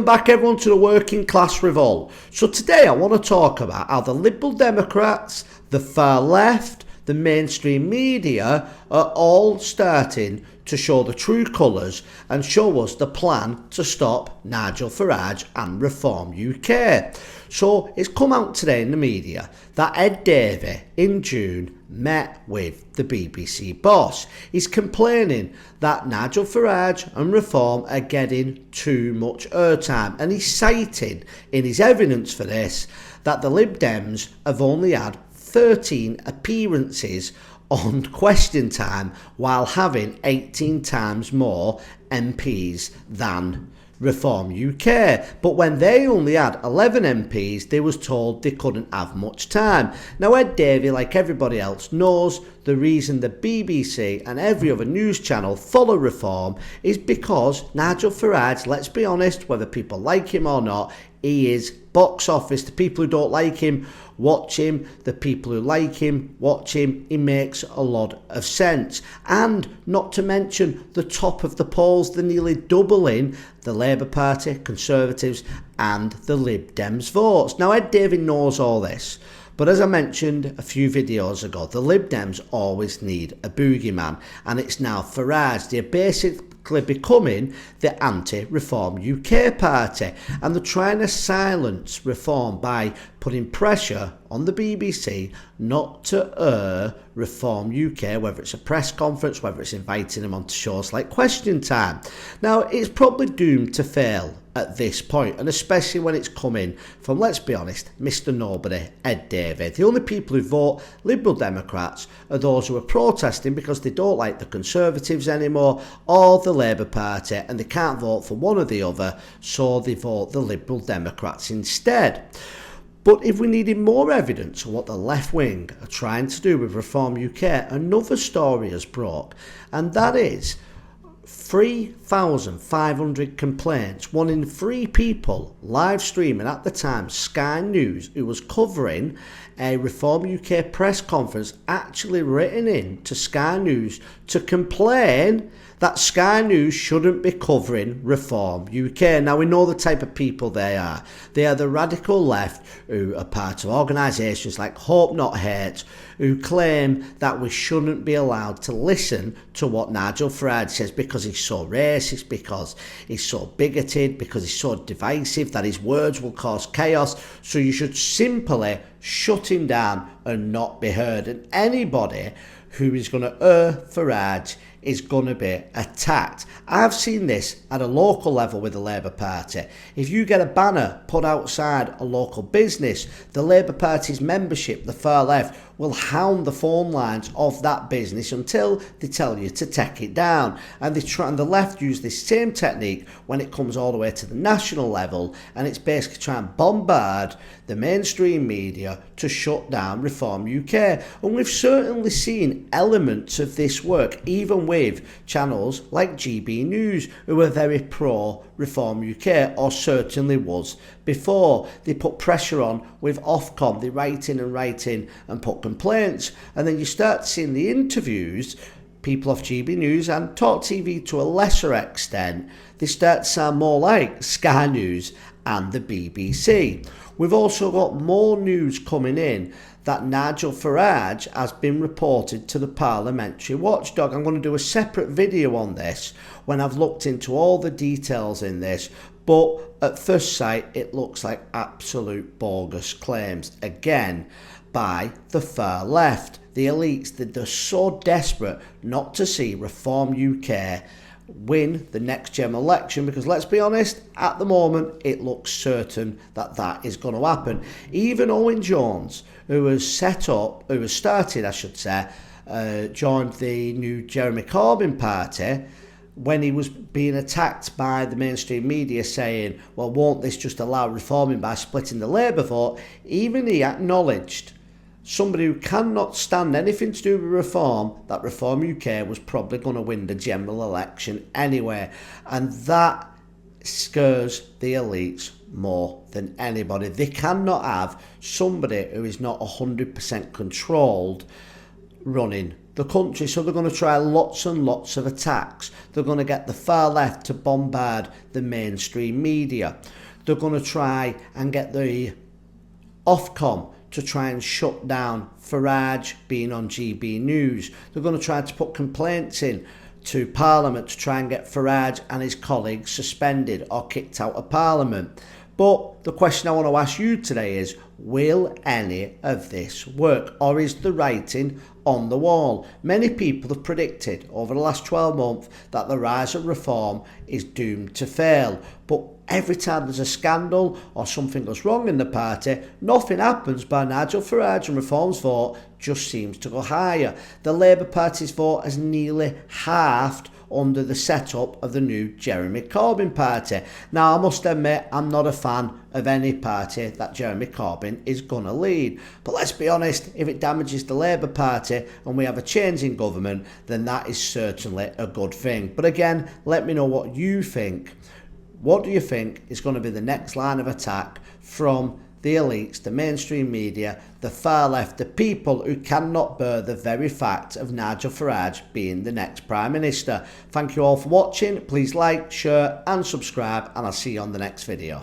Back everyone to the working class revolt. So today I want to talk about how the Liberal Democrats, the far left, the mainstream media are all starting to show the true colours and show us the plan to stop Nigel Farage and Reform UK. So it's come out today in the media that Ed Davey in June met with the BBC boss. He's complaining that Nigel Farage and Reform are getting too much airtime, and he's citing in his evidence for this that the Lib Dems have only had 13 appearances on Question Time while having 18 times more MPs than Reform UK. But when they only had 11 MPs, they was told they couldn't have much time. Now Ed Davey, like everybody else, knows the reason the BBC and every other news channel follow Reform is because Nigel Farage, let's be honest, whether people like him or not, he is box office. The people who don't like him, watch him. The people who like him, watch him. He makes a lot of sense. And not to mention the top of the polls, they're nearly doubling the Labour Party, Conservatives and the Lib Dems votes. Now Ed Davey knows all this. But as I mentioned a few videos ago, the Lib Dems always need a boogeyman, and it's now Farage. They're basically becoming the anti-Reform UK party, and they're trying to silence Reform by putting pressure on the BBC not to air Reform UK, whether it's a press conference, whether it's inviting them onto shows like Question Time. Now, it's probably doomed to fail at this point, and especially when it's coming from, let's be honest, Mr. Nobody, Ed Davey. The only people who vote Liberal Democrats are those who are protesting because they don't like the Conservatives anymore or the Labour Party, and they can't vote for one or the other, so they vote the Liberal Democrats instead. But if we needed more evidence of what the left wing are trying to do with Reform UK, another story has broke, and that is 3,500 complaints, 1 in 3 people live streaming at the time Sky News, who was covering a Reform UK press conference, actually written in to Sky News to complain that Sky News shouldn't be covering Reform UK. Now we know the type of people they are. They are the radical left who are part of organisations like Hope Not Hate, who claim that we shouldn't be allowed to listen to what Nigel Farage says because he's so racist, because he's so bigoted, because he's so divisive that his words will cause chaos. So you should simply shut him down and not be heard. And anybody who is going to air Farage is going to be attacked. I've seen this at a local level with the Labour Party. If you get a banner put outside a local business, the Labour Party's membership, the far left, will hound the phone lines of that business until they tell you to take it down. And the left use this same technique when it comes all the way to the national level, and it's basically trying to bombard the mainstream media to shut down Reform UK. And we've certainly seen elements of this work, even with channels like GB News, who are very pro Reform UK, or certainly was before. They put pressure on with Ofcom, they write in and put complaints, and then you start seeing the interviews, people off GB News and Talk TV to a lesser extent, they start to sound more like Sky News and the BBC. We've also got more news coming in that Nigel Farage has been reported to the parliamentary watchdog. I'm going to do a separate video on this when I've looked into all the details in this, but at first sight it looks like absolute bogus claims, again by the far left. The elites, they're so desperate not to see Reform UK win the next general election, because let's be honest, at the moment it looks certain that that is going to happen. Even Owen Jones, who has started, joined the new Jeremy Corbyn party, when he was being attacked by the mainstream media saying, well, won't this just allow reforming by splitting the Labour vote, even he acknowledged, somebody who cannot stand anything to do with Reform, that Reform UK was probably going to win the general election anyway. And that scares the elites more than anybody. They cannot have somebody who is not 100% controlled running the country, so they're going to try lots and lots of attacks. They're going to get the far left to bombard the mainstream media. They're going to try and get the Ofcom to try and shut down Farage being on GB News. They're going to try to put complaints in to Parliament to try and get Farage and his colleagues suspended or kicked out of Parliament. But the question I want to ask you today is, will any of this work, or is the writing on the wall? Many people have predicted over the last 12 months that the rise of reform is doomed to fail. But every time there's a scandal or something goes wrong in the party, nothing happens, but Nigel Farage and Reform's vote just seems to go higher. The Labour Party's vote has nearly halved under the setup of the new Jeremy Corbyn party. Now, I must admit, I'm not a fan of any party that Jeremy Corbyn is going to lead. But let's be honest, if it damages the Labour Party and we have a change in government, then that is certainly a good thing. But again, let me know what you think. What do you think is going to be the next line of attack from the elites, the mainstream media, the far left, the people who cannot bear the very fact of Nigel Farage being the next Prime Minister? Thank you all for watching. Please like, share and subscribe, and I'll see you on the next video.